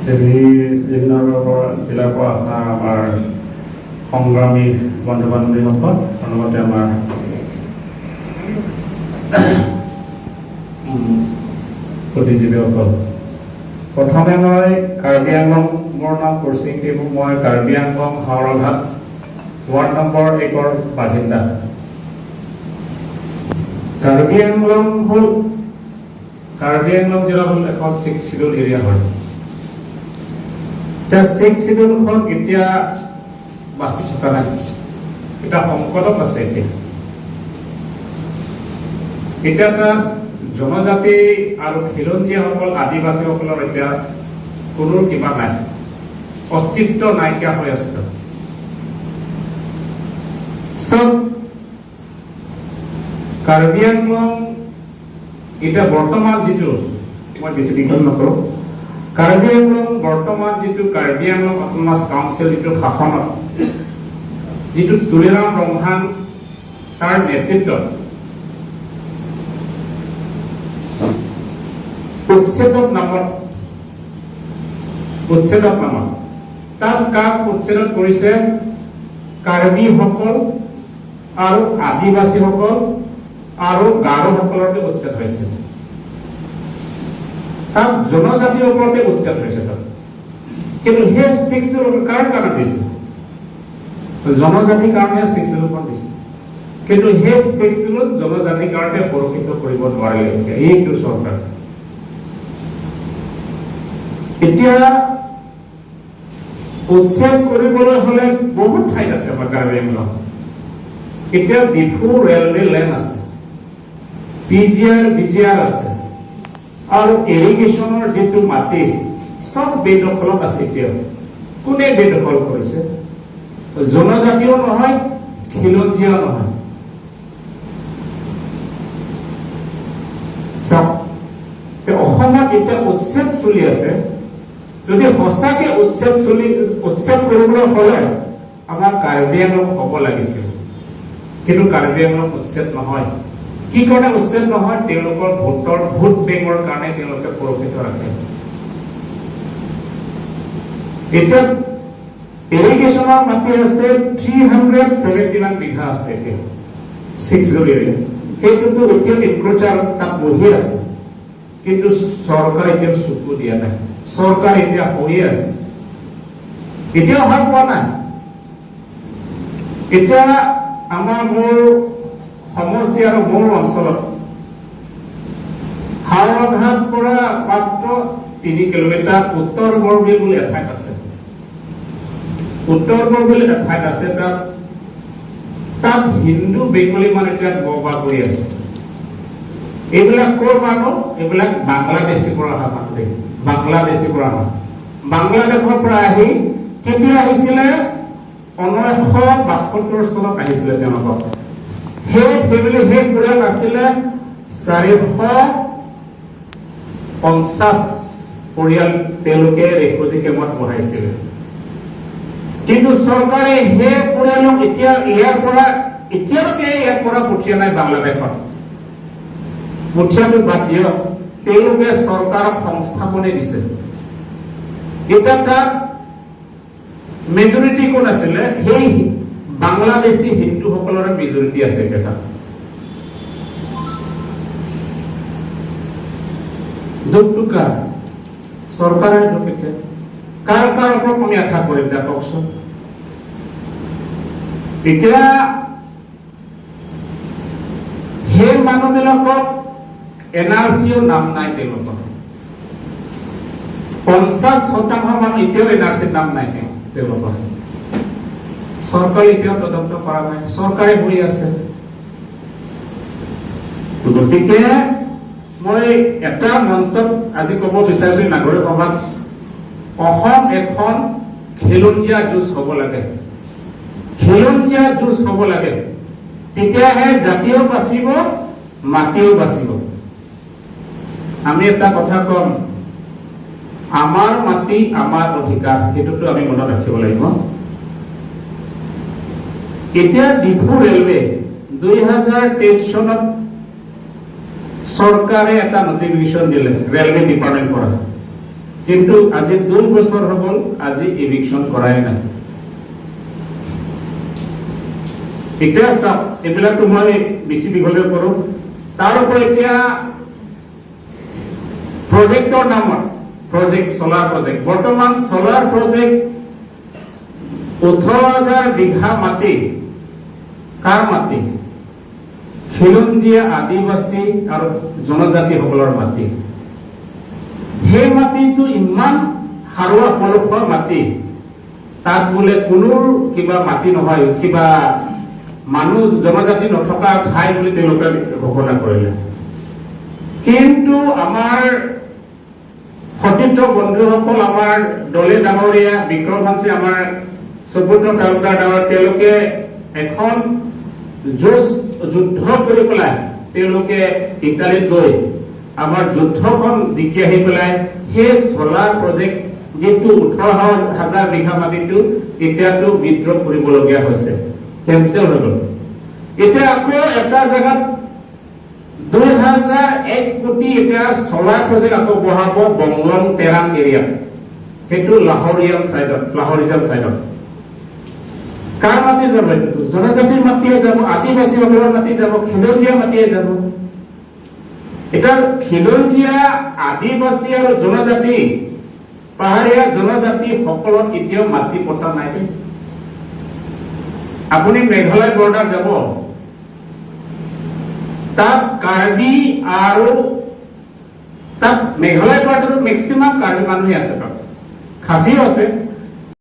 জিলাৰ পৰা অহা আমাৰ সংগ্ৰামী বন্ধু বান্ধৱীসকল আৰু লগতে আমাৰ প্ৰতিযোগীসকল, প্ৰথমে মই কাৰ্বি আংলং, মোৰ নাম কৌশিক দেৱু, মই কাৰ্বি আংলং হাওৰাঘাট ৱাৰ্ড নম্বৰ 1ৰ বাসিন্দা। কাৰ্বি আংলং জিলা হ'ল এখন 6 শিডিউল এৰিয়া হয়। 6 শিডিউলখন এতিয়া বাচি থকা নাই, এটা সংকটত আছে। এতিয়া তাত জনজাতি আৰু খিলঞ্জীয়াসকল, আদিবাসীসকলৰ এতিয়া কোনো কিবা নাই, অস্তিত্ব নাইকিয়া হৈ আছে। চব কাৰ্বি আংলং এতিয়া বৰ্তমান যিটো, মই বেছি দীঘল নকৰোঁ, কাৰ্বি আংলং বৰ্তমান যিটো কাৰ্বি আংলং অট'নমাছ কাউন্সিল যিটো শাসনত, যিটো তুলিৰাম ৰমহান তাৰ নেতৃত্বত উচ্ছেদক নামত তাত কাক উচ্ছেদত কৰিছে? কাৰ্বিসকল আৰু আদিবাসীসকল আৰু গাৰোসকলকে উচ্ছেদ হৈছে। তাত জনজাতিৰ ওপৰতে উচ্ছেদ হৈছে তাত। কিন্তু সেই 6 শিডিউল কাৰ কাৰণে দিছে? জনজাতিৰ কাৰণে 6 শিডিউলখন দিছে। কিন্তু সেই 6 শিডিউলত জনজাতিৰ কাৰণে সুৰক্ষিত কৰিব নোৱাৰিলে এইটো চৰকাৰ। এতিয়া উচ্ছেদ কৰিবলৈ হলে বহুত ঠাইত আছে আমাৰ কাৰ্বি আংলং। এতিয়া ডিফু ৰেলৱে লেন আছে, পিজিআৰ বিজিআৰ আছে, আৰু ইৰিগেশ্যনৰ যিটো মাটি সব বেদখলত আছে। এতিয়া কোনে বেদখল কৰিছে? জনজাতিও নহয়, খিলঞ্জীয়াও নহয়। অসমত এতিয়া উচ্ছেদ চলি আছে। যদি সঁচাকে উচ্ছেদ কৰিবলৈ হলে আমাৰ কাৰ্বি আংলং হ'ব লাগিছিল, কিন্তু কাৰ্বি আংলং উচ্ছেদ নহয়। কি কাৰণে উচ্ছেদ নহয়? তেওঁলোকৰ ভোট বেংকৰ কাৰণে তেওঁলোকে সুৰক্ষিত ৰাখে। এতিয়া ইৰিগেশ্যনৰ মাটি আছে 371 বিঘা আছে এতিয়া 6 শিডিউল এৰিয়া। সেইটোতো এতিয়া এগ্ৰিকালচাৰ তাত বহি আছে, কিন্তু চৰকাৰে এতিয়া চকু দিয়া নাই। চৰকাৰ এতিয়া হৈয়ে আছে, এতিয়াও ভাল পোৱা নাই। এতিয়া আমাৰ মোৰ সমষ্টি আৰু মোৰ অঞ্চলত হাওৰাঘাট পৰা মাত্ৰ 3 কিলোমিটাৰ উত্তৰ বৰবিল বুলি এঠাইত আছে। উত্তৰ বৰবিল এঠাইত আছে, তাত হিন্দু বেংগলী মানুহ এতিয়া বসবাস কৰি আছে। এইবিলাক ক'ৰ মানুহ? এইবিলাক বাংলাদেশীৰ পৰা অহা মানুহ। বাংলাদেশীৰ পৰা অহা, বাংলাদেশৰ পৰা আহি কেতিয়া আহিছিলে? 1972 চনত আহিছিলে তেওঁলোকক। সেই ফেমিলি, সেই পৰিয়াল আছিলে 450 পৰিয়াল। তেওঁলোকে ৰেফিউজি কেম্পত বহাইছিলে, কিন্তু চৰকাৰে সেই পৰিয়ালক এতিয়ালৈকে ইয়াৰ পৰা পঠিয়া নাই বাংলাদেশত। পঠিয়াটো বাদ দিয়ক, তেওঁলোকে চৰকাৰক সংস্থাপনে দিছে। এতিয়া তাত মেজৰিটি কোন আছিলে? সেই বাংলাদেশী হিন্দুসকলৰে মেজৰিটি আছে। এতিয়া দুখটো কাৰ? চৰকাৰে দুখ। এতিয়া কাৰ ওপৰত আমি আশা কৰিম যা কওকচোন? এতিয়া সেই মানুহবিলাকক এনআৰচিও নাম নাই। তেওঁলোকৰ 50% মানুহ এতিয়াও এনআৰচিৰ নাম নাই তেওঁলোকৰ। চৰকাৰে এতিয়াও তদন্ত কৰা নাই, চৰকাৰে বহি আছে। গতিকে মই এটা মঞ্চত আজি ক'ব বিচাৰিছো, নাগৰিক সভাত অসম এখন খিলঞ্জীয়া যুঁজ হ'ব লাগে। খিলঞ্জীয়া যুঁজ হ'ব লাগে, তেতিয়াহে জাতিও বাচিব, মাটিও বাচিব। আমি এটা কথা কম, আমাৰ মাটি আমাৰ অধিকাৰ, সেইটোতো আমি মনত ৰাখিব লাগিব। এতিয়া ডিফু ৰেলৱে 2023 চনত চৰকাৰে এটা নটিফিকেশ্যন দিলে ৰেলৱে ডিপাৰ্টমেণ্ট পৰা। কিন্তু আজি 2 বছৰ হৈ গ'ল, আজি ইভিকশ্যন কৰাই নাই। এতিয়া চাওক, এইবিলাকতো মই বেছি দীঘলীয়া কৰোঁ। তাৰ ওপৰত এতিয়া প্ৰজেক্টৰ নামত প্ৰজেক্ট, চলাৰ প্ৰজেক্ট, বৰ্তমান চলাৰ প্ৰজেক্ট 18,000 বিঘা মাটি কাৰ মাটি? খিলঞ্জীয়া আদিবাসী আৰু জনজাতিসকলৰ মাটি। সেই মাটিটো ইমান সাৰুৱা পলসুৱা মাটি, তাত বোলে কোনো কিবা মাটি নহয়, কিবা মানুহ জনজাতি নথকা ঠাই বুলি তেওঁলোকে ঘোষণা কৰিলে। কিন্তু আমাৰ সতীৰ্থ বন্ধুসকল, আমাৰ দলে ডাঙৰীয়া, বিক্ৰম হাঞ্চি, আমাৰ সুব্ৰত তালুকদাৰ ডাঙৰ, তেওঁলোকে এখন যুদ্ধ কৰি পেলাই তেওঁলোকে ইটালীত গৈ আমাৰ যুদ্ধখন জিকি আহি পেলাই সেই চলাৰ প্ৰজেক্ট যিটো 18,000 বিঘা মাটিটো এতিয়াতো বিদ্ৰোহ কৰিবলগীয়া হৈছে, কেঞ্চেল হৈ গ'ল। এতিয়া আকৌ এটা জেগাত 2001 কোটি এতিয়া চলাৰ প্ৰজেক্ট আকৌ বহাব বংলং তেৰাং এৰিয়াত, সেইটো লাহোৰিয়ান চাইডত। কাৰ মাটি যাব? জনজাতিৰ মাটিয়ে যাব, আদিবাসীসকলৰ মাটি যাব, খিলঞ্জীয়া মাটিয়ে যাব। এটা খিলঞ্জীয়া, আদিবাসী আৰু জনজাতি, পাহাৰীয়া জনজাতি সকলৰ এতিয়াও মাটি পতা নাই। আপুনি মেঘালয় বৰ্ডাৰ যাব, তাত কাৰ্বি আৰু তাত মেঘালয় বৰ্ডাৰত মেক্সিমাম কাৰ্বি মানুহে আছে, তাত খাচীও আছে।